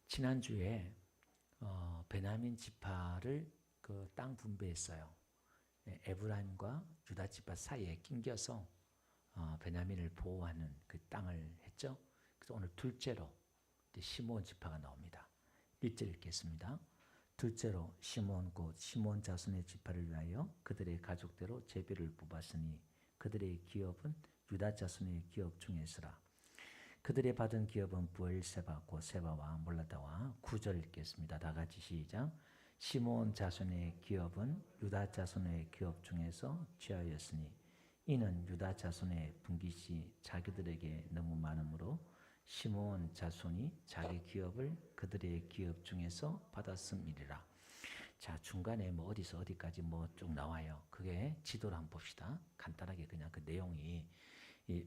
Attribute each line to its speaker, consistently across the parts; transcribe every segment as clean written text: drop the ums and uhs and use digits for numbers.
Speaker 1: 지난주에 베냐민 지파를 그 땅 분배했어요. 에브라임과 유다 지파 사이에 낑겨서 베냐민을 보호하는 그 땅을 했죠. 그래서 오늘 둘째로 시므온 지파가 나옵니다. 1절 읽겠습니다. 둘째로 시므온 곧 시므온 자손의 지파를 위하여 그들의 가족대로 제비를 뽑았으니 그들의 기업은 유다 자손의 기업 중에서라. 그들의 받은 기업은 부엘세바 곧 세바와 몰라다와 9절 읽겠습니다. 다 같이 시작. 시므온 자손의 기업은 유다 자손의 기업 중에서 취하였으니 이는 유다 자손의 분깃이 자기들에게 너무 많으므로 시므온 자손이 자기 기업을 그들의 기업 중에서 받았음이리라. 자, 중간에 뭐 어디서 어디까지 뭐 쭉 나와요. 그게 지도를 한번 봅시다. 간단하게 그냥 그 내용이 이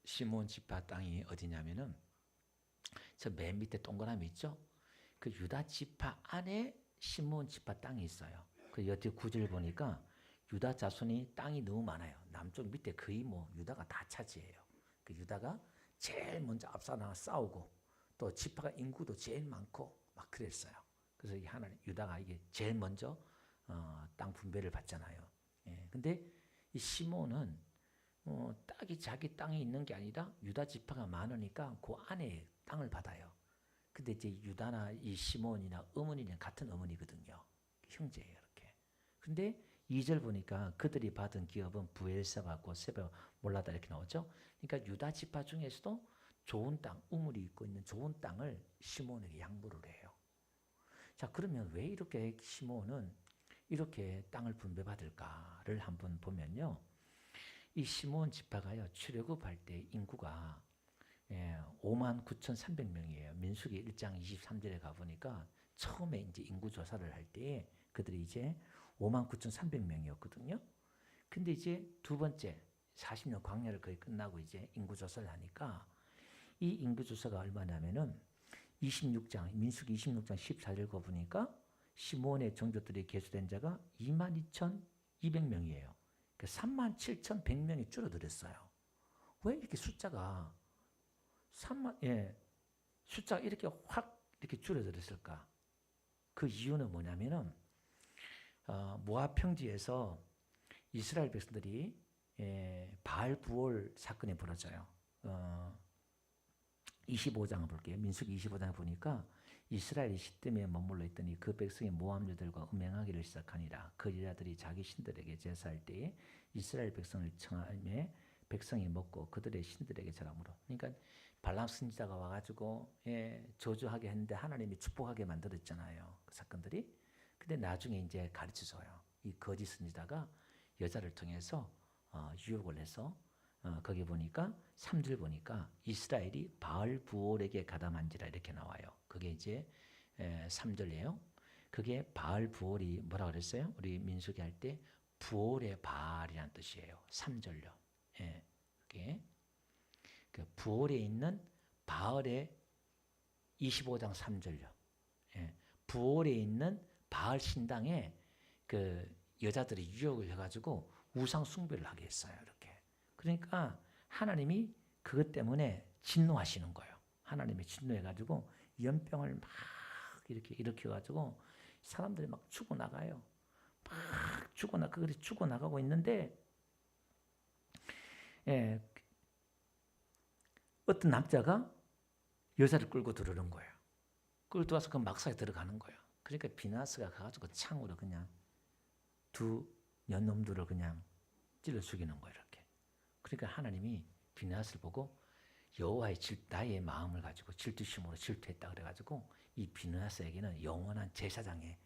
Speaker 1: 시므온 지파 땅이 어디냐면은 저 맨 밑에 동그라미 있죠? 그 유다 지파 안에 시므온 지파 땅이 있어요. 그 여태 9절 보니까 유다 자손이 땅이 너무 많아요. 남쪽 밑에 거의 뭐 유다가 다 차지해요. 그 유다가 제일 먼저 앞서 나가 싸우고 또 지파가 인구도 제일 많고 막 그랬어요. 그래서 이 하나님 유다가 이게 제일 먼저 땅 분배를 받잖아요. 예. 근데 이 시므온은 딱이 자기 땅이 있는 게 아니라 유다 지파가 많으니까 그 안에 땅을 받아요. 근데 이제 유다나 이 시므온이나 어머니는 같은 어머니거든요. 형제예요, 이렇게. 근데 2절 보니까 그들이 받은 기업은 부엘세바 곧 세바 몰라다 이렇게 나오죠. 그러니까 유다 지파 중에서도 좋은 땅, 우물이 있고 있는 좋은 땅을 시므온에게 양보를 해요. 자, 그러면 왜 이렇게 시므온은 이렇게 땅을 분배받을까를 한번 보면요. 이 시므온 지파가요, 출애굽할 때 인구가 59,300명이에요. 민수기 1장 23절에 가보니까 처음에 이제 인구 조사를 할 때 그들이 이제 59,300명이었거든요. 근데 이제 두 번째 40년 광야를 거의 끝나고 이제 인구 조사를 하니까 이 인구 조사가 얼마냐면은 26장 민수기 26장 14절 가보니까 시므온의 종족들이 계수된 자가 22,200명이에요. 37,100명이 줄어들었어요. 왜 이렇게 숫자가 숫자가 이렇게 확 이렇게 줄어들었을까? 그 이유는 뭐냐면은 모압 평지에서 이스라엘 백성들이 바알 부올 사건이 벌어져요. 25장을 볼게요. 민수기 25장을 보니까 이스라엘이 시뜸에 머물러 있더니 그 백성이 모압류들과 음행하기를 시작하니라. 그 여자들이 자기 신들에게 제사할 때에 이스라엘 백성을 청하며 백성이 먹고 그들의 신들에게 절함으로. 그러니까 발람 선지자가 와가지고 저주하게 했는데 하나님이 축복하게 만들었잖아요. 그 사건들이. 근데 나중에 이제 가르쳐줘요. 이 거짓 선지자가 여자를 통해서 유혹을 해서 거기 보니까 3절 보니까 이스라엘이 바알 부올에게 가담한지라 이렇게 나와요. 그게 이제 3절이에요. 그게 바알 부올이 뭐라 그랬어요? 우리 민수기 할 때 부올의 바알이라는 뜻이에요. 3절요. 예, 그게 그 부올에 있는 바알의 25장 3절요. 예, 부올에 있는 바알 신당에 그 여자들이 유혹을 해가지고 우상 숭배를 하게 했어요. 이렇게. 그러니까 하나님이 그것 때문에 진노하시는 거예요. 하나님이 진노해가지고 연병을 막 이렇게 일으켜가지고 사람들이 막 죽어나가요. 막 죽어나가고 있는데 어떤 남자가 여자를 끌고 들어오는 거예요. 끌고 들어와서 그 막사에 들어가는 거예요. 그러니까 비나스가 가가지고 창으로 그냥 두 연놈들을 그냥 찔러 죽이는 거예요. 이렇게. 그러니까 하나님이 비나스를 보고 여호와의 나의 마음을 가지고 질투심으로 질투했다 그래가지고 이 비나스에게는 영원한 제사장의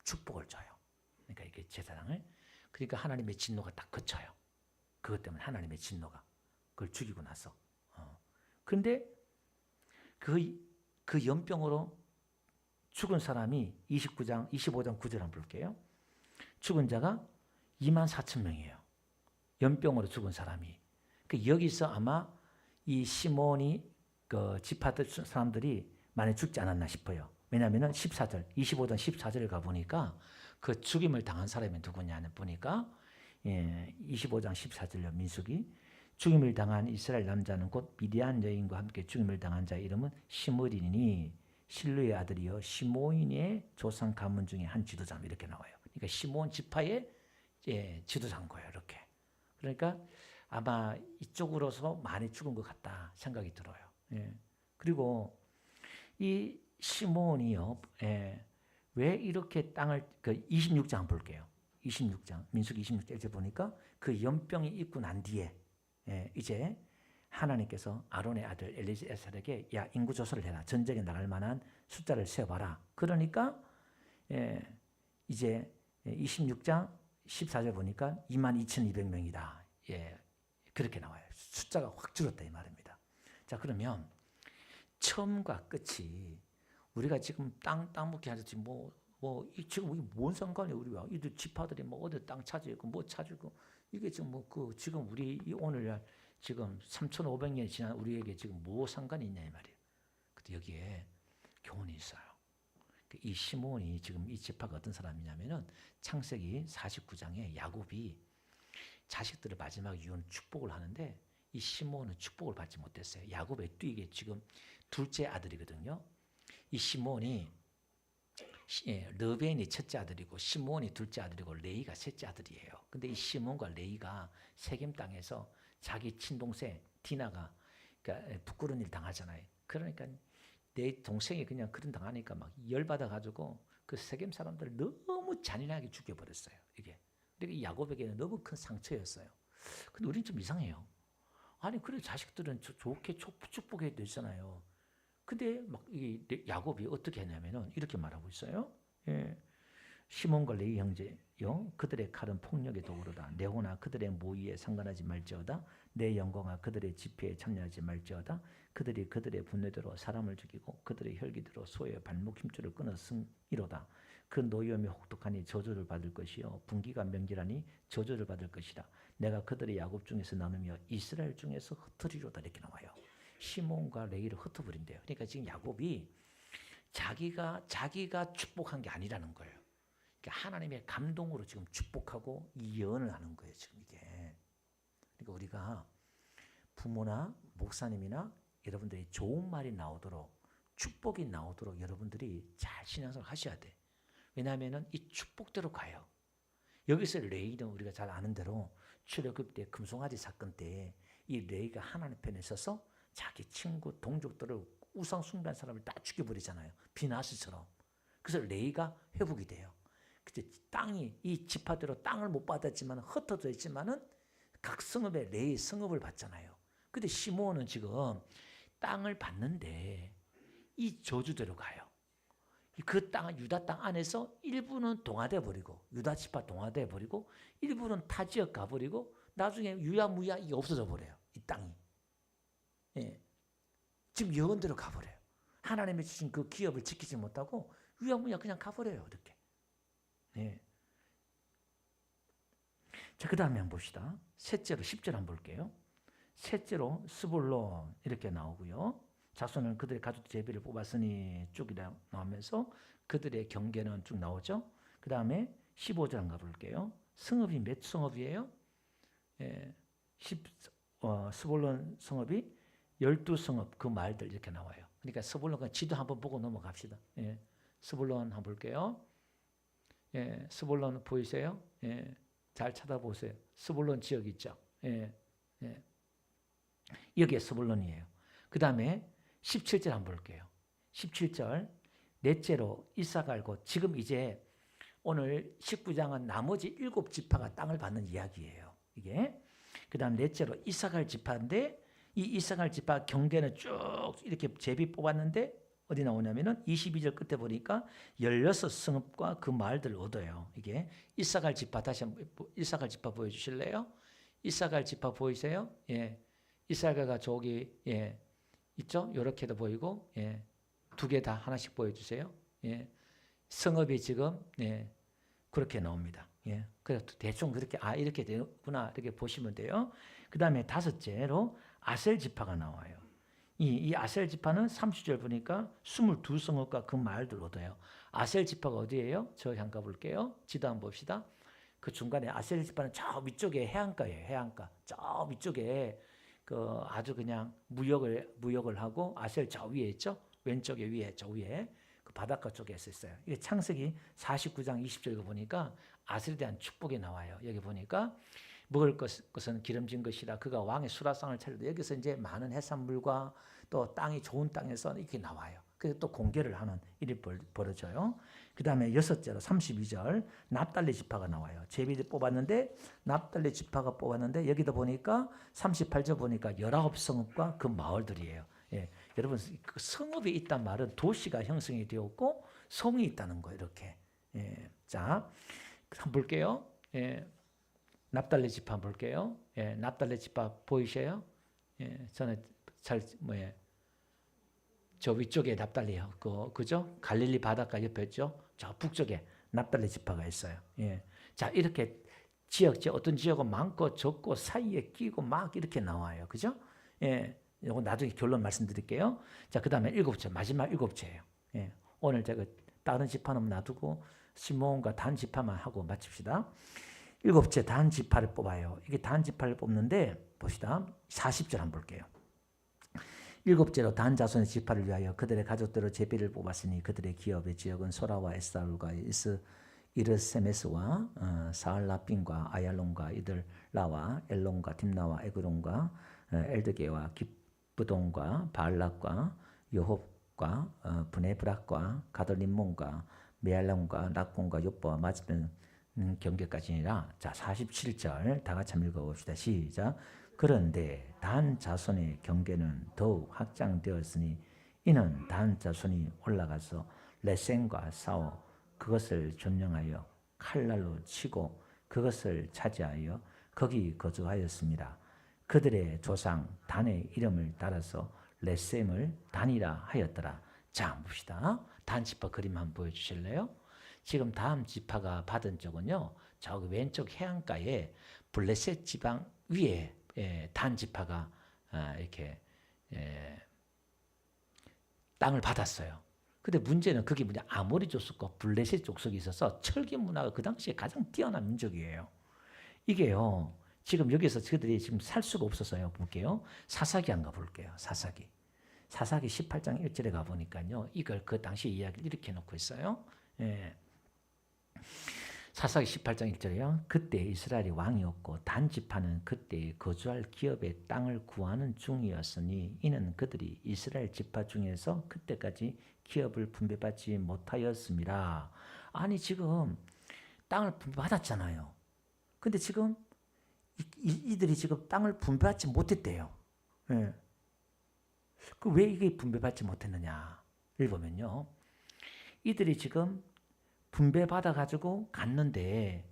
Speaker 1: 축복을 줘요. 그러니까 이게 제사장을 그러니까 하나님의 진노가 딱 그쳐요. 그것 때문에 하나님의 진노가 그걸 죽이고 나서. 그런데 그 연병으로 죽은 사람이 25장 9절 한번 볼게요. 죽은 자가 24,000명이에요. 연병으로 죽은 사람이. 여기서 아마 이 시몬이 그 지파들 사람들이 많이 죽지 않았나 싶어요. 왜냐하면 14절, 25장 14절을 가보니까 그 죽임을 당한 사람이 누구냐는 보니까 25장 14절요. 민수기 죽임을 당한 이스라엘 남자는 곧 미디안 여인과 함께 죽임을 당한 자의 이름은 시므리니 실루의 아들이요 시므온의 조상 가문 중에 한 지도자 이렇게 나와요. 그러니까 시므온 지파의 지도자인 거예요. 이렇게. 그러니까 아마 이쪽으로서 많이 죽은 것 같다 생각이 들어요. 그리고 이 시므온이요, 왜 이렇게 땅을 26장 볼게요. 26장 민수기 26장에 보니까 그 연병이 있고 난 뒤에 이제 하나님께서 아론의 아들 엘리에셀에게 야 인구 조사를 해라. 전쟁에 나갈 만한 숫자를 세어봐라. 그러니까 이제 26장 14절 보니까 22,200명이다. 그렇게 나와요. 숫자가 확 줄었다 이 말입니다. 자 그러면 처음과 끝이 우리가 지금 땅 먹기 하듯이 지금 이게 뭔 상관이에요? 우리가 이들 지파들이 어디 땅 차지했고 차지고 이게 지금 지금 우리 오늘날 지금 3,500년이 지난 우리에게 지금 뭐 상관이 있냐 이 말이에요. 근데 여기에 교훈이 있어요. 이 시므온이 지금 이 지파가 어떤 사람이냐면은 창세기 49장에 야곱이 자식들을 마지막 이후는 축복을 하는데 이 시므온은 축복을 받지 못했어요. 야곱의 이게 지금 둘째 아들이거든요. 이 시므온이 르벤이 첫째 아들이고 시므온이 둘째 아들이고 레이가 셋째 아들이에요. 근데 이 시므온과 레이가 세겜 땅에서 자기 친동생 디나가 그러니까 부끄러운 일 당하잖아요. 그러니까 내 동생이 그냥 그런 당하니까 막 열받아 가지고 그 세겜 사람들 너무 잔인하게 죽여버렸어요. 이게. 그러니까 이 야곱에게는 너무 큰 상처였어요. 근데 우리는 좀 이상해요. 아니 그래 자식들은 좋게 축복해야 되잖아요. 근데 막 이 야곱이 어떻게 했냐면은 이렇게 말하고 있어요. 시몬과 레위 형제여 그들의 칼은 폭력의 도구로다. 내 호나 그들의 모의에 상관하지 말지어다. 내 영광아 그들의 집회에 참여하지 말지어다. 그들이 그들의 분노대로 사람을 죽이고 그들의 혈기대로 소의 발목 힘줄을 끊었으이로다. 그 노염이 혹독하니 저주를 받을 것이요 분기가 명절하니 저주를 받을 것이라. 내가 그들의 야곱 중에서 나누며 이스라엘 중에서 흩으리로다. 이렇게 나와요. 시몬과 레위를 흩어버린대요. 그러니까 지금 야곱이 자기가 축복한 게 아니라는 거예요. 그러니까 하나님의 감동으로 지금 축복하고 예언을 하는 거예요. 지금 이게. 그러니까 우리가 부모나 목사님이나 여러분들이 좋은 말이 나오도록 축복이 나오도록 여러분들이 잘 신앙생활 하셔야 돼. 왜냐하면 이 축복대로 가요. 여기서 레이는 우리가 잘 아는 대로 출애굽 때 금송아지 사건 때 이 레이가 하나님 편에 서서 자기 친구 동족들을 우상 숭배한 사람을 다 죽여버리잖아요. 비나스처럼. 그래서 레이가 회복이 돼요. 그때 땅이 이 지파대로 땅을 못 받았지만 흩어져 있지만은 각 성읍에 레이 성읍을 받잖아요. 근데 시므온은 지금 땅을 받는데 이 저주대로 가요. 그 땅은 유다 땅 안에서 일부는 동화돼 버리고 유다 지파 동화돼 버리고 일부는 타 지역 가 버리고 나중에 유야무야 이게 없어져 버려요. 이 땅이. 지금 예언대로 가버려요. 하나님이 주신 그 기업을 지키지 못하고 유야무야 그냥 가버려요. 이렇게. 자, 그 다음에 한번 봅시다. 셋째로 10절 한번 볼게요. 셋째로 스불론 이렇게 나오고요. 자손은 그들의 가족 제비를 뽑았으니 쭉 나오면서 그들의 경계는 쭉 나오죠. 그 다음에 15절 한번 가볼게요. 성읍이 몇 성읍이에요? 스불론 성읍이 12성읍 그 말들 이렇게 나와요. 그러니까 스불론 지도 한번 보고 넘어갑시다. 스불론 한번 볼게요. 스불론 보이세요? 잘 찾아보세요. 스불론 지역 있죠. 여기에 스불론이에요. 그 다음에 17절 한번 볼게요. 17절 넷째로 이사갈고 지금 이제 오늘 19장은 나머지 7지파가 땅을 받는 이야기예요. 이게. 그 다음 넷째로 이사갈 지파인데 이 이사갈 지파 경계는 쭉 이렇게 제비 뽑았는데 어디 나오냐면은 22절 끝에 보니까 16성읍과 그 마을들을 얻어요. 이게 이사갈 지파 다시 한번 이사갈 지파 보여주실래요? 이사갈 지파 보이세요? 이사갈가 저기 있죠? 이렇게도 보이고 두 개 다 하나씩 보여주세요. 성읍이 지금 그렇게 나옵니다. 그래서 대충 그렇게 이렇게 되구나 이렇게 보시면 돼요. 그 다음에 다섯째로 아셀 지파가 나와요. 이 아셀 지파는 30절 보니까 22성읍과 그 마을들 얻어요. 아셀 지파가 어디예요? 저 향가 볼게요. 지도 한번 봅시다. 그 중간에 아셀 지파는 저 위쪽에 해안가예요. 해안가. 저 위쪽에 그 아주 그냥 무역을 하고 아셀 저 위에 있죠. 왼쪽에 위에 저 위에 그 바닷가 쪽에 있어요. 이게 창세기 49장 20절 보니까 아셀에 대한 축복이 나와요. 여기 보니까 먹을 것은 기름진 것이라 그가 왕의 수라상을 차려도 여기서 이제 많은 해산물과 또 땅이 좋은 땅에서 이렇게 나와요. 그래서 또 공개를 하는 일이 벌어져요. 그 다음에 여섯째로 32절 납달리 지파가 나와요. 제비를 뽑았는데 납달리 지파가 뽑았는데 여기도 보니까 38절 보니까 19성읍과 그 마을들이에요. 예, 여러분 그 성읍이 있단 말은 도시가 형성이 되었고 성이 있다는 거예요. 이렇게. 예, 자, 한번 볼게요. 예, 납달리 지파 볼게요. 예, 납달리 지파 보이셔요? 예, 저는 저 위쪽에 납달리요. 그죠? 갈릴리 바닷가 옆에 있죠? 저 북쪽에 납달리 지파가 있어요. 예. 자, 이렇게 어떤 지역은 많고 적고 사이에 끼고 막 이렇게 나와요. 그죠? 예. 이거 나중에 결론 말씀드릴게요. 자, 그 다음에 마지막 7제예요. 예. 오늘 제가 다른 지파는 놔두고 시므온과 단 지파만 하고 마칩시다. 7째 단 지파를 뽑아요. 이게 단 지파를 뽑는데 봅시다. 40절 한번 볼게요. 7제로 단 자손의 지파를 위하여 그들의 가족대로 제비를 뽑았으니 그들의 기업의 지역은 소라와 에스다울과 이르세메스와 사알라핀과 아얄론과 이들라와 엘론과 딥나와 에그론과 엘드게와 기브돈과 바알락과 여홉과 브네브락과 가돌림몬과 메알론과 낙곤과 요보와 맞은 경계까지니라. 자, 47절 다 같이 한번 읽어봅시다. 시작. 그런데 단 자손의 경계는 더욱 확장되었으니 이는 단 자손이 올라가서 레센과 싸워 그것을 점령하여 칼날로 치고 그것을 차지하여 거기 거주하였습니다. 그들의 조상 단의 이름을 따라서 레셈을 단이라 하였더라. 자, 봅시다. 단 지파 그림 한번 보여주실래요? 지금 다음 지파가 받은 쪽은요, 저기 왼쪽 해안가에 블레셋 지방 위에 단 지파가 이렇게 땅을 받았어요. 근데 문제는 그게 아모리 족속과 블레셋 족속이 있어서 철기 문화가 그 당시에 가장 뛰어난 민족이에요. 이게요, 지금 여기서 그들이 지금 살 수가 없어서요. 볼게요. 사사기 한번 가볼게요. 사사기 18장 1절에 가보니까요, 이걸 그 당시 이야기를 이렇게 놓고 있어요. 예. 사사기 18장 1절에요. 그때 이스라엘이 왕이 없고 단 지파는 그때 거주할 기업의 땅을 구하는 중이었으니 이는 그들이 이스라엘 지파 중에서 그때까지 기업을 분배받지 못하였습니다. 아니 지금 땅을 분배받았잖아요. 근데 지금 이들이 지금 땅을 분배받지 못했대요. 예. 왜 이게 분배받지 못했느냐? 읽어보면요. 이들이 지금 분배받아가지고 갔는데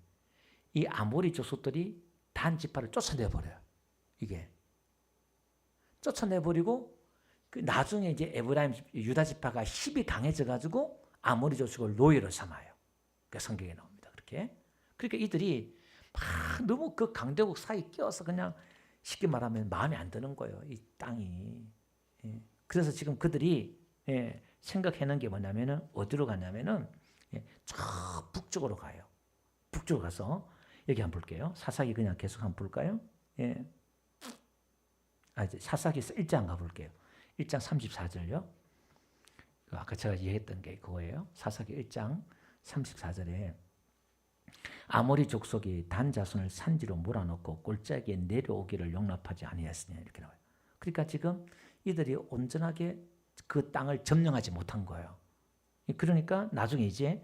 Speaker 1: 이 아모리 족속들이 단 지파를 쫓아내버려요. 이게 쫓아내버리고 나중에 이제 에브라임 유다 지파가 힘이 강해져가지고 아모리 족속을 노예로 삼아요. 그 성경에 나옵니다. 그렇게. 그러니까 이들이 막 너무 그 강대국 사이에 끼어서 그냥 쉽게 말하면 마음에 안 드는 거예요. 이 땅이. 예. 그래서 지금 그들이 생각해놓은 게 뭐냐면은 어디로 가냐면은 저 북쪽으로 가요. 북쪽으로 가서 여기 한번 볼게요. 사사기 그냥 계속 한번 볼까요? 예. 이제 사사기에서 1장 가볼게요. 1장 34절요. 아까 제가 얘기했던 게 그거예요. 사사기 1장 34절에 아모리 족속이 단 자손을 산지로 몰아넣고 골짜기에 내려오기를 용납하지 아니하였으니 이렇게 나와요. 그러니까 지금 이들이 온전하게 그 땅을 점령하지 못한 거예요. 그러니까 나중에 이제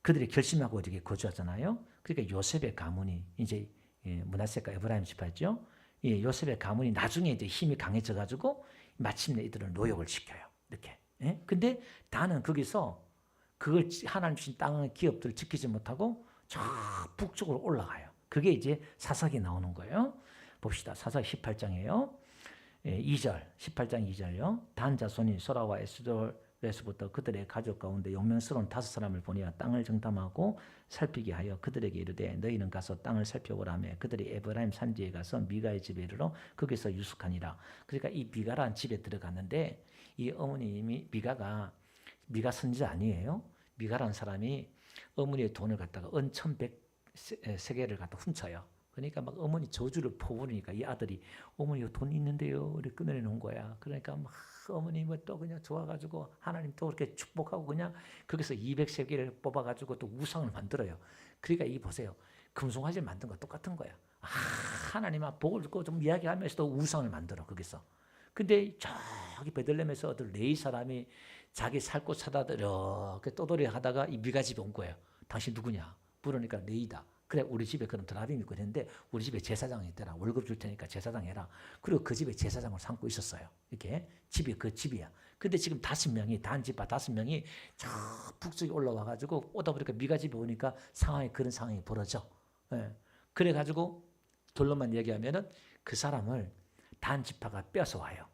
Speaker 1: 그들이 결심하고 이렇게 거주하잖아요. 그러니까 요셉의 가문이 이제 므낫세가 에브라임 지파죠. 요셉의 가문이 나중에 이제 힘이 강해져가지고 마침내 이들을 노역을 시켜요. 이렇게. 근데 다는 거기서 그걸 하나님 주신 땅의 기업들을 지키지 못하고 저 북쪽으로 올라가요. 그게 이제 사사기 나오는 거예요. 봅시다. 사사기 18장이에요. 2절, 18장 2절요. 단 자손이 소라와 에스돌에서부터 그들의 가족 가운데 용맹스러운 5사람을 보내어 땅을 정탐하고 살피게 하여 그들에게 이르되 너희는 가서 땅을 살펴보라며 그들이 에브라임 산지에 가서 미가의 집에 이르러 거기서 유숙하니라. 그러니까 이 미가라는 집에 들어갔는데 이 어머님이 미가 선지자 아니에요. 미가라는 사람이 어머니의 돈을 갖다가 은 1,100세겔을 갖다 훔쳐요. 그러니까 막 어머니 저주를 퍼부으니까 이 아들이 어머니 돈 있는데요. 이렇게 끊어내놓은 거야. 그러니까 막 어머니 뭐또 그냥 좋아가지고 하나님 또 이렇게 축복하고 그냥 거기서 200세겔을 뽑아가지고 또 우상을 만들어요. 그러니까 이 보세요. 금송아지를 만든 거 똑같은 거야. 하나님 복을 주고 좀 이야기하면서도 우상을 만들어 거기서. 근데 저기 베들레헴에서 어떤 레위 사람이 자기 살 곳 찾아다 이렇게 떠돌이 하다가 이 미가 집에 온 거예요. 당신 누구냐? 물으니까 레위다. 그래 우리 집에 그럼 드라빔 있고 했는데 우리 집에 제사장이 있더라. 월급 줄 테니까 제사장 해라. 그리고 그 집에 제사장을 삼고 있었어요. 이렇게 집이 그 집이야. 근데 지금 5명이 단지파 5명이 저 북쪽에 올라와가지고 오다 보니까 미가 집에 오니까 상황이 그런 상황이 벌어져. 예. 그래가지고 결론만 얘기하면은 그 사람을 단지파가 뺏어와요.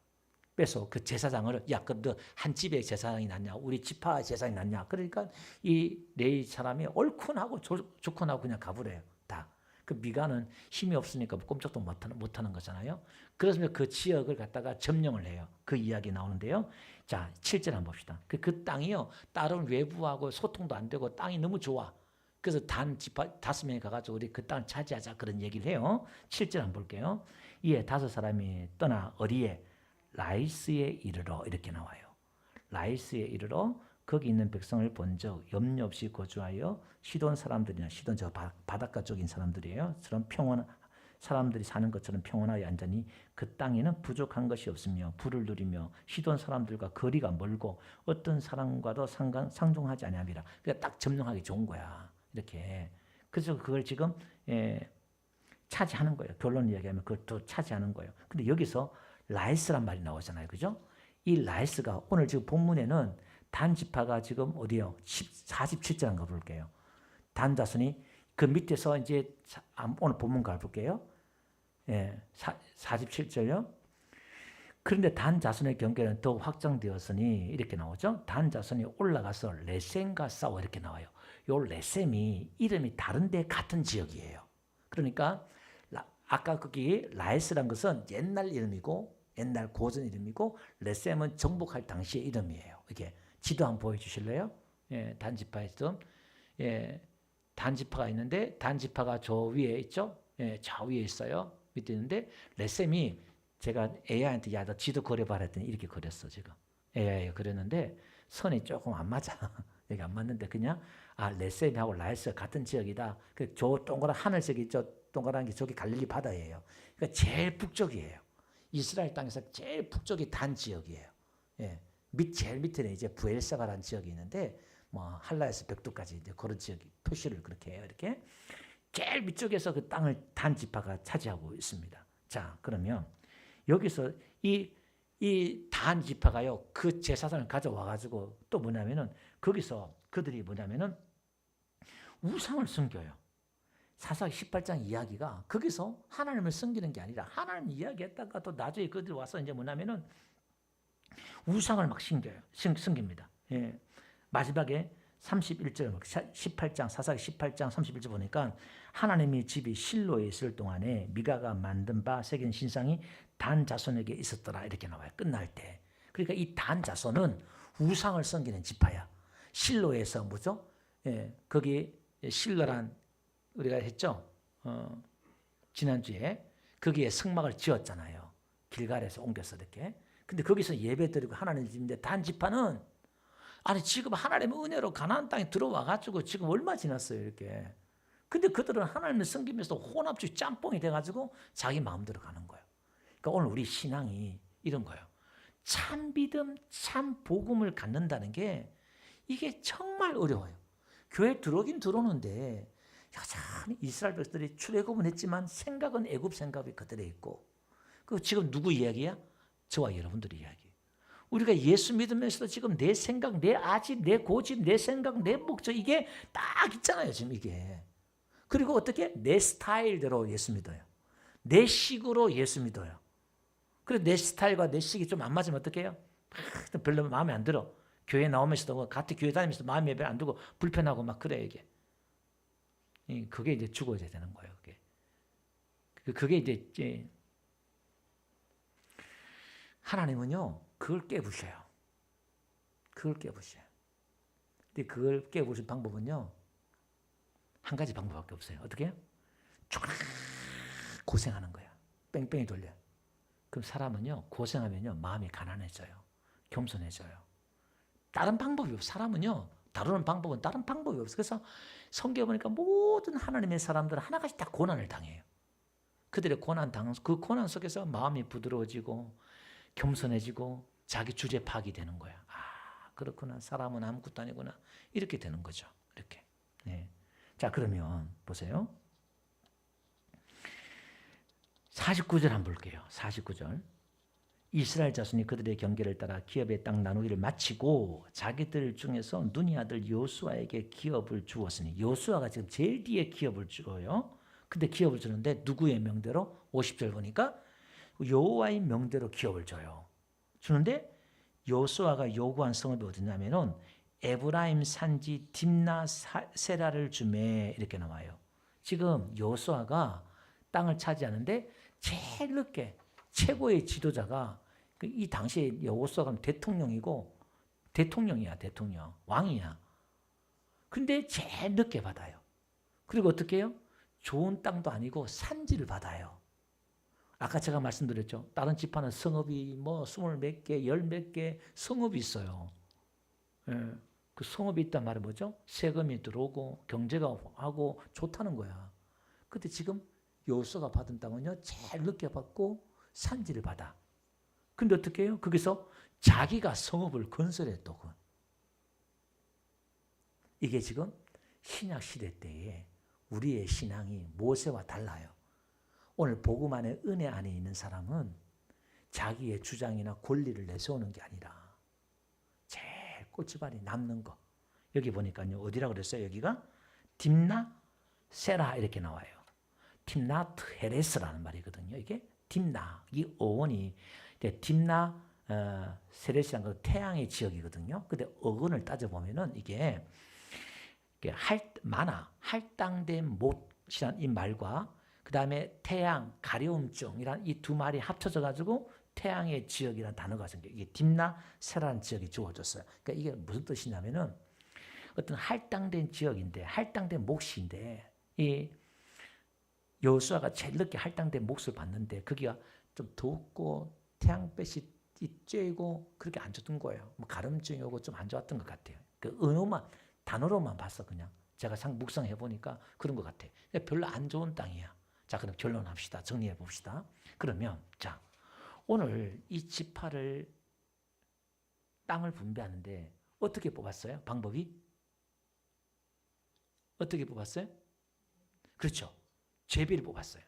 Speaker 1: 뺏어 그 제사장을 한 집에 제사장이 낫냐 우리 지파 제사장이 낫냐 그러니까 이 레위 사람이 옳군하고 좋군하고 그냥 가버려요. 다. 그 미가는 힘이 없으니까 꼼짝도 못하는 거잖아요. 그래서 그 지역을 갖다가 점령을 해요. 그 이야기 나오는데요. 자 7절 한번 봅시다. 그 땅이요 다른 외부하고 소통도 안 되고 땅이 너무 좋아. 그래서 단 지파 5명이 가가지고 우리 그 땅을 차지하자 그런 얘기를 해요. 7절 한번 볼게요. 이에 5사람이 떠나 어디에 라이스에 이르러 이렇게 나와요. 라이스에 이르러 거기 있는 백성을 본즉 염려 없이 거주하여 시돈 사람들이나 시돈 저 바닷가 쪽인 사람들이에요. 사람들이 사는 것처럼 평온하게 앉으니 그 땅에는 부족한 것이 없으며 부를 누리며 시돈 사람들과 거리가 멀고 어떤 사람과도 상종하지 아니함이라. 그러니까 딱 점령하기 좋은 거야. 이렇게. 그래서 그걸 지금 차지하는 거예요. 결론 이야기하면 그걸 또 차지하는 거예요. 근데 여기서 라이스란 말이 나오잖아요. 그죠? 이 라이스가 오늘 지금 본문에는 단 지파가 지금 어디요? 47절 한번 볼게요. 단 자손이 그 밑에서 이제 오늘 본문 가볼게요. 예, 47절요. 그런데 단 자손의 경계는 더 확장되었으니 이렇게 나오죠. 단 자손이 올라가서 레셈과 싸워 이렇게 나와요. 요 레셈이 이름이 다른데 같은 지역이에요. 그러니까 아까 거기 라이스란 것은 옛날 이름이고 옛날 고전 이름이고 레셈은 정복할 당시의 이름이에요. 이게 지도 한번 보여주실래요? 예, 단지파에서 단지파가 있는데 단지파가 저 위에 있죠? 예, 저 위에 있어요. 밑에 있는데 레셈이 제가 AI한테 야, 너 지도 그려봐라 했더니 이렇게 그렸어 지금. AI에 그렸는데 선이 조금 안 맞아. 여기 안 맞는데 그냥 레셈하고 라이스가 같은 지역이다. 저 동그란 하늘색 있죠? 동그란 게 저기 갈릴리 바다예요. 그러니까 제일 북쪽이에요. 이스라엘 땅에서 제일 북쪽이 단 지역이에요. 예. 제일 밑에는 이제 부엘사바라는 지역이 있는데 뭐 할라에서 벽두까지 이제 그런 지역이 표시를 그렇게 해요. 이렇게 제일 밑쪽에서 그 땅을 단 지파가 차지하고 있습니다. 자, 그러면 여기서 이 단 지파가요 그 제사장을 가져와 가지고 또 뭐냐면은 거기서 그들이 뭐냐면은 우상을 섬겨요. 사사기 18장 이야기가 거기서 하나님을 섬기는 게 아니라 하나님 이야기했다가 또 나중에 그들 와서 이제 뭐냐면은 우상을 막 섬깁니다. 예. 마지막에 31절 18장 사사기 18장 31절 보니까 하나님의 집이 실로에 있을 동안에 미가가 만든 바 새긴 신상이 단 자손에게 있었더라 이렇게 나와요. 끝날 때. 그러니까 이 단 자손은 우상을 섬기는 지파야. 실로에서 뭐죠? 예, 거기 실로란 우리가 했죠. 지난주에 거기에 성막을 지었잖아요. 길갈에서 옮겨서 이렇게. 근데 거기서 예배드리고 하나님 집인데 단 지파는 지금 하나님의 은혜로 가나안 땅에 들어와 가지고 지금 얼마 지났어요 이렇게. 근데 그들은 하나님을 섬기면서 혼합주의 짬뽕이 돼가지고 자기 마음대로 가는 거예요. 그러니까 오늘 우리 신앙이 이런 거예요. 참 믿음, 참 복음을 갖는다는 게 이게 정말 어려워요. 교회 들어오긴 들어오는데 여전히 이스라엘 백성들이 출애굽은 했지만 생각은 애굽 생각이 그들에 있고 그 지금 누구 이야기야? 저와 여러분들의 이야기. 우리가 예수 믿으면서도 지금 내 생각, 내 아집, 내 고집, 내 생각, 내 목적 이게 딱 있잖아요 지금 이게. 그리고 어떻게? 내 스타일대로 예수 믿어요. 내 식으로 예수 믿어요. 그래서 내 스타일과 내 식이 좀 안 맞으면 어떻게 해요? 별로 마음에 안 들어. 교회 나오면서도 같은 교회 다니면서도 마음에 안 들고 불편하고 막 그래 이게. 그게 이제 죽어야 되는 거예요. 그게 이제 하나님은요 그걸 깨부셔요. 그걸 깨부셔요. 근데 그걸 깨부신 방법은요 한 가지 방법밖에 없어요. 어떻게 해요? 고생하는 거야. 뺑뺑이 돌려. 그럼 사람은요, 고생하면요, 마음이 가난해져요. 겸손해져요. 다른 방법이 없어요. 사람은요, 다루는 방법은 다른 방법이 없어요. 그래서 성경에 보니까 모든 하나님의 사람들은 하나같이 다 고난을 당해요. 그들의 그 고난 속에서 마음이 부드러워지고 겸손해지고 자기 주제 파악이 되는 거야. 아, 그렇구나. 사람은 아무것도 아니구나. 이렇게 되는 거죠. 이렇게. 네. 자, 그러면 보세요. 49절 한번 볼게요. 49절. 이스라엘 자손이 그들의 경계를 따라 기업의 땅 나누기를 마치고 자기들 중에서 눈의 아들 여호수아에게 기업을 주었으니, 여호수아가 지금 제일 뒤에 기업을 주어요. 근데 기업을 주는데 누구의 명대로? 50절 보니까 여호와의 명대로 기업을 줘요. 주는데 여호수아가 요구한 성읍이 어디냐면은 에브라임 산지 딥나 세라를 주매, 이렇게 나와요. 지금 여호수아가 땅을 차지하는데 제일 늦게 최고의 지도자가 이 당시에 여호수아가 대통령이고, 대통령이야, 대통령, 왕이야. 근데 제일 늦게 받아요. 그리고 어떻게 해요? 좋은 땅도 아니고 산지를 받아요. 아까 제가 말씀드렸죠. 다른 지파는 성읍이 뭐 20몇 개, 10몇 개 성읍이 있어요. 예, 그 성읍이 있단 말은 뭐죠? 세금이 들어오고 경제가 하고 좋다는 거야. 근데 지금 여호수아가 받은 땅은요, 제일 늦게 받고 산지를 받아. 근데 어떻게 해요? 거기서 자기가 성읍을 건설해 또. 이게 지금 신약 시대 때에 우리의 신앙이 모세와 달라요. 오늘 복음 안에, 은혜 안에 있는 사람은 자기의 주장이나 권리를 내세우는 게 아니라 제일 꼬치발이 남는 거. 여기 보니까요, 어디라고 그랬어요? 여기가 딥나 세라 이렇게 나와요. 딥나 헤레스라는 말이거든요. 이게 딥나, 이 어원이 딥나 세레스라는 건 태양의 지역이거든요. 근데 어근을 따져보면은 이게 할당된 못이라는 이 말과 그 다음에 태양, 가려움증이란 이 두 말이 합쳐져 가지고 태양의 지역이라는 단어가 생겨요. 이게 딥나 세라는 지역이 주어졌어요. 그러니까 이게 무슨 뜻이냐면은 어떤 할당된 지역인데, 할당된 몫인데, 이 여호수아가 제일 늦게 할당된 몫을 받는데 거기가 좀 덥고 태양빛이 쬐고 그렇게 안 좋던 거예요. 뭐 가름증이 오고 좀 안 좋았던 것 같아요. 그 언어만, 단어로만 봤어. 그냥 제가 묵상해 보니까 그런 것 같아. 별로 안 좋은 땅이야. 자, 그럼 결론합시다. 정리해 봅시다. 그러면 자, 오늘 이 지파를, 땅을 분배하는데 어떻게 뽑았어요? 방법이? 어떻게 뽑았어요? 그렇죠. 제비를 뽑았어요.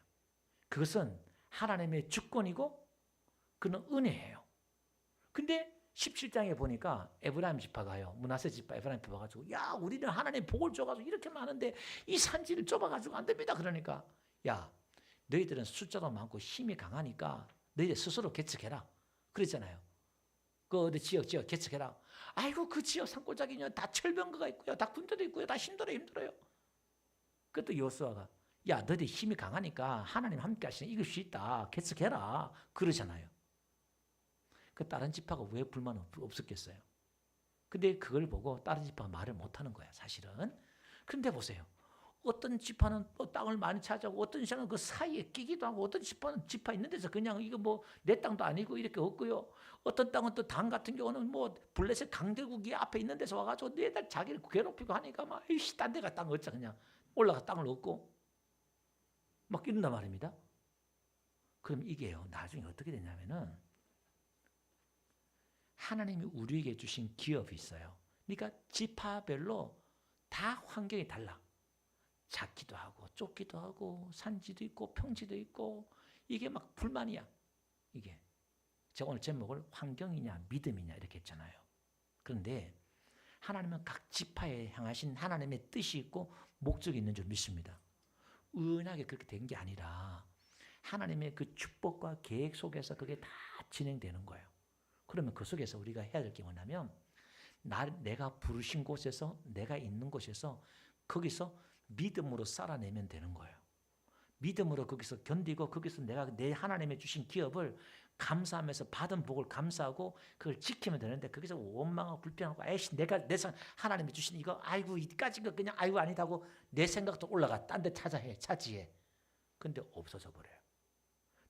Speaker 1: 그것은 하나님의 주권이고 그는 은혜예요. 근데 17장에 보니까 에브라임 지파가요, 므낫세 지파 에브라임 지파 가지고, 야, 우리는 하나님 복을 줘가지고 이렇게 많은데 이 산지를 좁아가지고 안 됩니다. 그러니까, 야, 너희들은 숫자도 많고 힘이 강하니까 너희들 스스로 개척해라. 그랬잖아요. 그 어디 지역 개척해라. 아이고, 그 지역 산골짜기는 다 철병거가 있고요, 다 군대도 있고요, 다 힘들어요. 그것도 여호수아가, 야, 너희들 힘이 강하니까 하나님 함께 하시는 이길 수 있다. 개척해라. 그러잖아요. 그 다른 지파가 왜 불만 없었겠어요? 근데 그걸 보고 다른 지파가 말을 못하는 거야, 사실은. 그런데 보세요. 어떤 지파는 또 땅을 많이 차지하고 어떤 지파는 그 사이에 끼기도 하고 어떤 지파는 지파 있는 데서 그냥 이거 뭐 내 땅도 아니고 이렇게 없고요. 어떤 땅은 또 당 같은 경우는 뭐 블레셋 강대국이 앞에 있는 데서 와가지고 내달 자기를 괴롭히고 하니까 막 이씨, 딴 데가 땅 얻자, 그냥 올라가 땅을 얻고 막 이런단 말입니다. 그럼 이게요, 나중에 어떻게 되냐면은 하나님이 우리에게 주신 기업이 있어요. 그러니까 지파별로 다 환경이 달라. 작기도 하고 좁기도 하고 산지도 있고 평지도 있고, 이게 막 불만이야. 이게 제가 오늘 제목을 환경이냐 믿음이냐 이렇게 했잖아요. 그런데 하나님은 각 지파에 향하신 하나님의 뜻이 있고 목적이 있는 줄 믿습니다. 은하게 그렇게 된 게 아니라 하나님의 그 축복과 계획 속에서 그게 다 진행되는 거예요. 그러면 그 속에서 우리가 해야 될 게 뭐냐면, 내가 부르신 곳에서, 내가 있는 곳에서 거기서 믿음으로 살아내면 되는 거예요. 믿음으로 거기서 견디고 거기서 내가 내 하나님의 주신 기업을 감사하면서 받은 복을 감사하고 그걸 지키면 되는데, 거기서 원망하고 불평하고 에이씨, 내가 하나님이 주신 이거 아이고 이까진 거 그냥 아이고 아니다고 내 생각도 올라가 딴 데 차지해. 근데 없어져 버려요.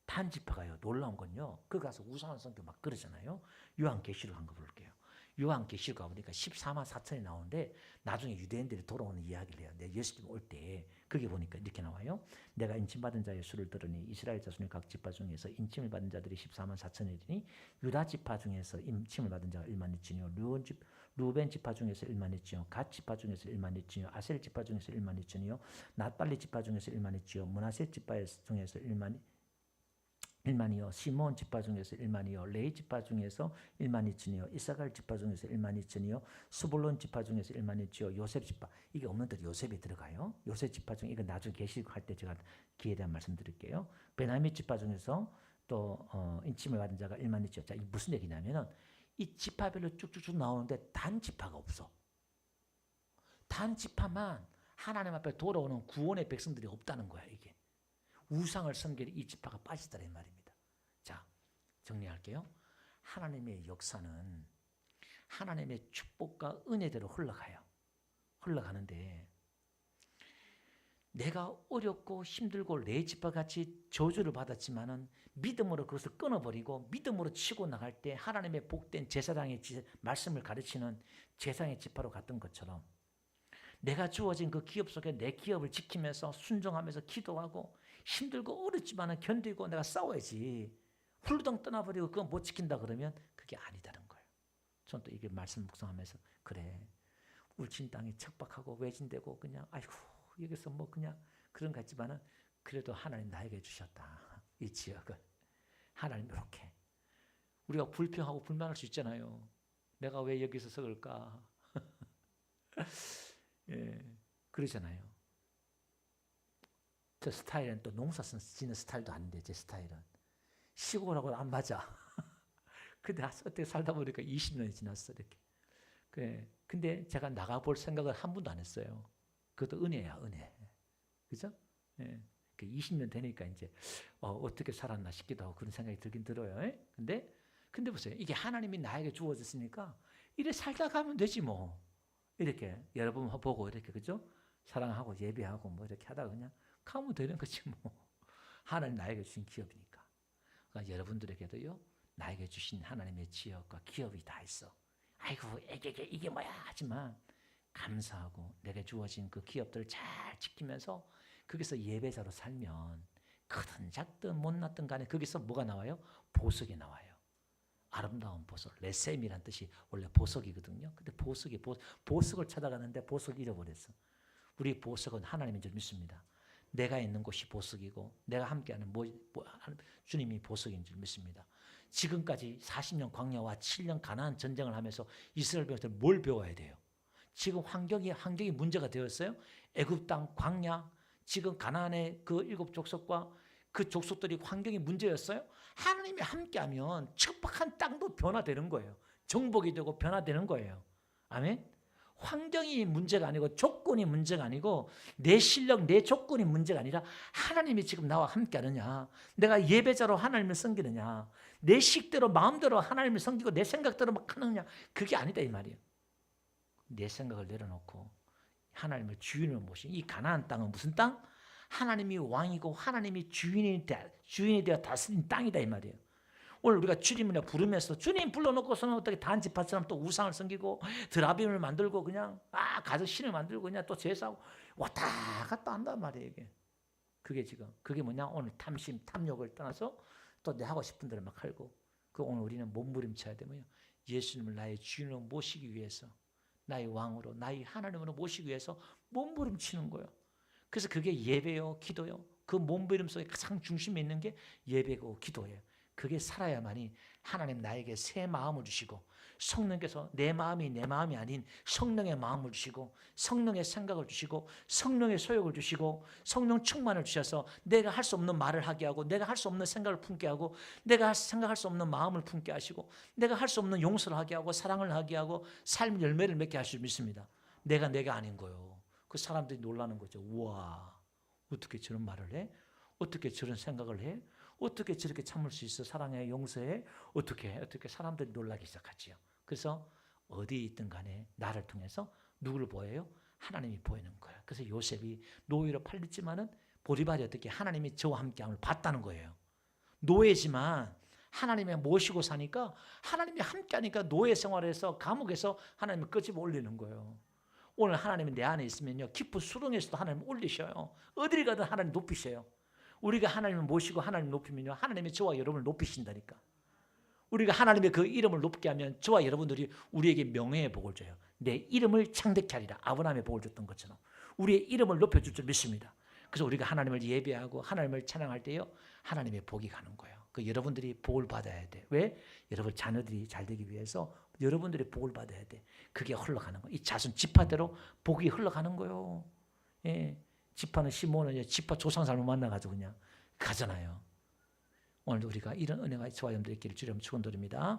Speaker 1: 단지파가요. 놀라운 건요. 그 가서 우상을 섬기고 막 그러잖아요. 요한계시록 한거 볼게요. 요한계시록 가보니까 14만 4천이 나오는데 나중에 유대인들이 돌아오는 이야기를 해요. 내 예수님 올 때 거기 보니까 이렇게 나와요. 내가 인침받은 자의 수를 들으니 이스라엘 자손의 각 지파 중에서 인침을 받은 자들이 14만 4천이니 유다 지파 중에서 인침을 받은 자가 1만 2천이요 루벤 지파 중에서 1만 2천이요 갓 지파 중에서 1만 2천이요 아셀 지파 중에서 1만 2천이요 낫발리 지파 중에서 1만 2천이요 므낫세 지파 중에서 1만이요. 시몬 지파 중에서 1만이요. 레위 지파 중에서 1만 2천이요. 이사갈 지파 중에서 1만 2천이요. 스불론 지파 중에서 1만 2천이요. 요셉 지파. 이게 없는 데도 요셉이 들어가요. 요셉 지파 중에 이거 나중에 계시록 할 때 제가 기회에 대한 말씀드릴게요. 베냐민 지파 중에서 또 인침을 받은 자가 1만 2천이요. 자, 이 무슨 얘기냐면은 이 지파별로 쭉쭉쭉 나오는데 단 지파가 없어. 단 지파만 하나님 앞에 돌아오는 구원의 백성들이 없다는 거야, 이게. 우상을 섬기는 이 지파가 빠지더라 이 말입니다. 자, 정리할게요. 하나님의 역사는 하나님의 축복과 은혜대로 흘러가는데 내가 어렵고 힘들고 레위 지파 같이 저주를 받았지만은 믿음으로 그것을 끊어버리고 믿음으로 치고 나갈 때 하나님의 복된 제사장의 말씀을 가르치는 제사장의 지파로 갔던 것처럼 내가 주어진 그 기업 속에 내 기업을 지키면서 순종하면서 기도하고 힘들고 어렵지만 견디고 내가 싸워야지. 훌루덩 떠나버리고 그거 못 지킨다 그러면 그게 아니다는 거예요. 전 또 이게 말씀 묵상하면서 그래. 울진 땅이 척박하고 외진되고 그냥 아이고 여기서 뭐 그냥 그런 것 같지만은 그래도 하나님 나에게 주셨다. 이 지역을. 하나님 이렇게. 우리가 불평하고 불만할 수 있잖아요. 내가 왜 여기서 썩을까? 예, 그러잖아요. 저 스타일은 또 농사 짓는 스타일도 아닌데 제 스타일은 시골하고 안 맞아. 근데 어떻게 살다 보니까 20년이 지났어 이렇게. 그래. 근데 제가 나가볼 생각을 한 번도 안 했어요. 그것도 은혜야 은혜. 그죠? 예. 20년 되니까 이제 어떻게 살았나 싶기도 하고 그런 생각이 들긴 들어요. 예? 근데 보세요. 이게 하나님이 나에게 주어졌으니까 이래 살다 가면 되지 뭐. 이렇게 여러분 보고 이렇게 그죠? 사랑하고 예배하고 뭐 이렇게 하다가 그냥 가면 되는 거지 뭐. 하나님 나에게 주신 기업이니까. 그러니까 여러분들에게도요. 나에게 주신 하나님의 지역과 기업이 다 있어. 아이고 이게 뭐야 하지만 감사하고 내게 주어진 그 기업들을 잘 지키면서 거기서 예배자로 살면 크든 작든 못났든 간에 거기서 뭐가 나와요? 보석이 나와요. 아름다운 보석, 레셈이란 뜻이 원래 보석이거든요. 근데 보석을 찾아가는데 보석을 잃어버렸어. 우리 보석은 하나님인 줄 믿습니다. 내가 있는 곳이 보석이고 내가 함께하는 주님이 보석인 줄 믿습니다. 지금까지 40년 광야와 7년 가나안 전쟁을 하면서 이스라엘 백성들 뭘 배워야 돼요? 지금 환경이 문제가 되었어요. 애굽 땅 광야, 지금 가나안의 그 7 족속과 그 족속들이 환경이 문제였어요. 하나님이 함께하면 척박한 땅도 변화되는 거예요. 정복이 되고 변화되는 거예요. 아멘. 환경이 문제가 아니고 조건이 문제가 아니고 내 실력, 내 조건이 문제가 아니라 하나님이 지금 나와 함께하느냐, 내가 예배자로 하나님을 섬기느냐, 내 식대로 마음대로 하나님을 섬기고 내 생각대로 막 하느냐, 그게 아니다 이 말이에요. 내 생각을 내려놓고 하나님을 주인으로 모신 이 가나안 땅은 무슨 땅? 하나님이 왕이고 하나님이 주인이 되어 다스린 땅이다 이 말이에요. 오늘 우리가 주님을 부르면서 주님 불러놓고서는 어떻게 단지파처럼 또 우상을 섬기고 드라빔을 만들고 그냥 가서 신을 만들고 그냥 또 제사하고 왔다 갔다 한단 말이에요 이게. 그게 뭐냐? 오늘 탐심, 탐욕을 떠나서 또 내 하고 싶은 대로 막 하고 오늘 우리는 몸부림쳐야 되면요. 예수님을 나의 주인으로 모시기 위해서 나의 왕으로 나의 하나님으로 모시기 위해서 몸부림치는 거예요. 그래서 그게 예배요 기도요. 그 몸부림 속에 가장 중심에 있는 게 예배고 기도예요. 그게 살아야만이 하나님 나에게 새 마음을 주시고 성령께서 내 마음이 아닌 성령의 마음을 주시고 성령의 생각을 주시고 성령의 소욕을 주시고 성령 충만을 주셔서 내가 할 수 없는 말을 하게 하고 내가 할 수 없는 생각을 품게 하고 내가 생각할 수 없는 마음을 품게 하시고 내가 할 수 없는 용서를 하게 하고 사랑을 하게 하고 삶 열매를 맺게 하실 수 믿습니다. 내가 아닌 거예요. 그 사람들이 놀라는 거죠. 우와, 어떻게 저런 말을 해? 어떻게 저런 생각을 해? 어떻게 저렇게 참을 수 있어? 사랑해, 용서해? 어떻게 사람들이 놀라기 시작하지요. 그래서 어디에 있든 간에 나를 통해서 누구를 보여요? 하나님이 보이는 거예요. 그래서 요셉이 노예로 팔렸지만은 보디발이 어떻게 하나님이 저와 함께함을 봤다는 거예요. 노예지만 하나님의 모시고 사니까 하나님이 함께하니까 노예 생활에서 감옥에서 하나님을 끄집어 올리는 거예요. 오늘 하나님이 내 안에 있으면요, 깊은 수렁에서도 하나님 올리셔요. 어디를 가든 하나님 높이셔요. 우리가 하나님을 모시고 하나님 높이면요, 하나님이 저와 여러분을 높이신다니까. 우리가 하나님의 그 이름을 높게 하면 저와 여러분들이 우리에게 명예의 복을 줘요. 내 이름을 창대케 하리라. 아브라함의 복을 줬던 것처럼 우리의 이름을 높여줄 줄 믿습니다. 그래서 우리가 하나님을 예배하고 하나님을 찬양할 때요, 하나님의 복이 가는 거예요. 그 여러분들이 복을 받아야 돼. 왜? 여러분 자녀들이 잘 되기 위해서 여러분들이 복을 받아야 돼. 그게 흘러가는 거예요. 이 자손 지파대로 복이 흘러가는 거예요. 예. 지파는 시몬은 지파 조상사람을 만나가지고 그냥 가잖아요. 오늘도 우리가 이런 은혜가 저와 여러분들의 길을 주려면 축원드립니다.